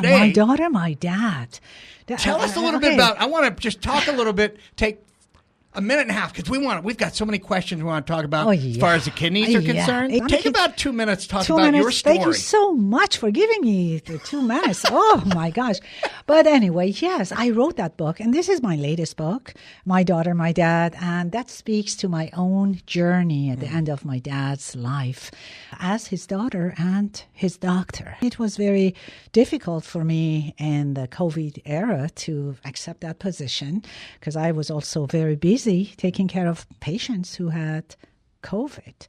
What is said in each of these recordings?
My daughter, my dad. Tell us a little bit about, I want to just talk a little bit, take a minute and a half, because we've got so many questions we want to talk about as far as the kidneys are concerned. Take about 2 minutes to talk about your story. Thank you so much for giving me the 2 minutes. Oh, my gosh. But anyway, yes, I wrote that book, and this is my latest book, My Daughter, My Dad, and that speaks to my own journey at the end of my dad's life as his daughter and his doctor. It was very difficult for me in the COVID era to accept that position because I was also very busy taking care of patients who had COVID.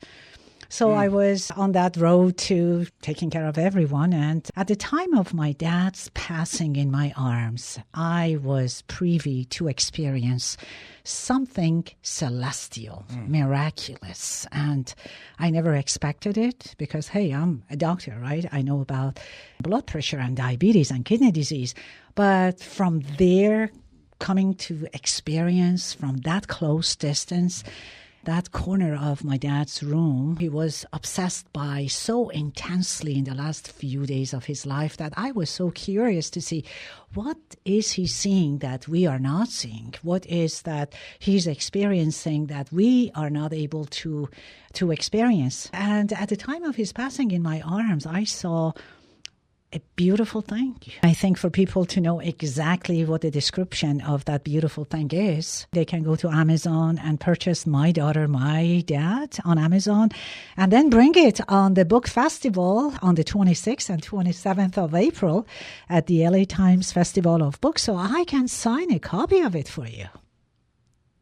So I was on that road to taking care of everyone. And at the time of my dad's passing in my arms, I was privy to experience something celestial, miraculous. And I never expected it because, hey, I'm a doctor, right? I know about blood pressure and diabetes and kidney disease. But from there, coming to experience from that close distance, that corner of my dad's room, he was obsessed by so intensely in the last few days of his life that I was so curious to see what is he seeing that we are not seeing? What is that he's experiencing that we are not able to experience? And at the time of his passing in my arms, I saw a beautiful thing. I think for people to know exactly what the description of that beautiful thing is, they can go to Amazon and purchase My Daughter, My Dad on Amazon and then bring it on the book festival on the 26th and 27th of April at the LA Times Festival of Books. So I can sign a copy of it for you.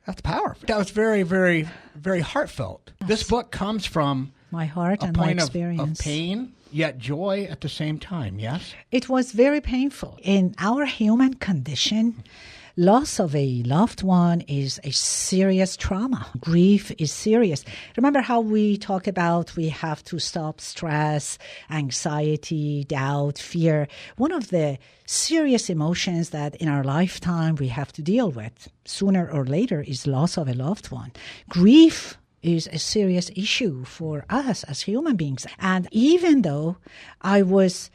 That's powerful. That was very, very, very heartfelt. Yes. This book comes from my heart and my experience of pain, yet joy at the same time, yes? It was very painful. In our human condition, loss of a loved one is a serious trauma. Grief is serious. Remember how we talk about we have to stop stress, anxiety, doubt, fear. One of the serious emotions that in our lifetime we have to deal with sooner or later is loss of a loved one. Grief is a serious issue for us as human beings. And even though I was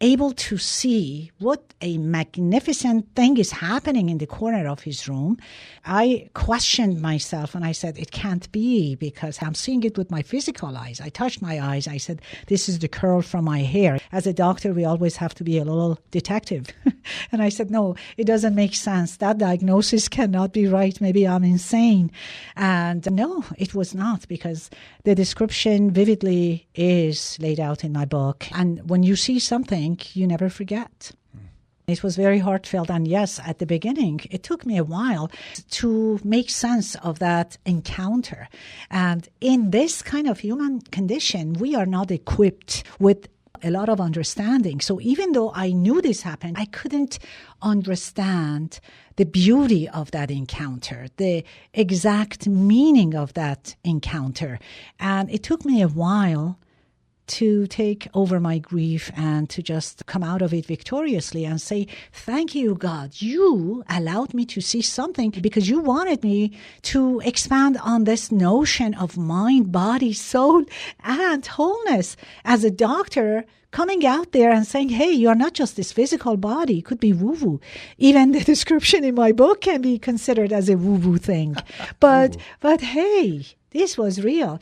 able to see what a magnificent thing is happening in the corner of his room, I questioned myself and I said, it can't be because I'm seeing it with my physical eyes. I touched my eyes. I said, this is the curl from my hair. As a doctor, we always have to be a little detective. And I said, no, it doesn't make sense. That diagnosis cannot be right. Maybe I'm insane. And no, it was not, because the description vividly is laid out in my book. And when you see something, you never forget. It was very heartfelt. And yes, at the beginning, it took me a while to make sense of that encounter. And in this kind of human condition, we are not equipped with a lot of understanding. So even though I knew this happened, I couldn't understand the beauty of that encounter, the exact meaning of that encounter. And it took me a while to take over my grief and to just come out of it victoriously and say, thank you, God. You allowed me to see something because you wanted me to expand on this notion of mind, body, soul, and wholeness. As a doctor, coming out there and saying, hey, you're not just this physical body. It could be woo-woo. Even the description in my book can be considered as a woo-woo thing. But hey, this was real.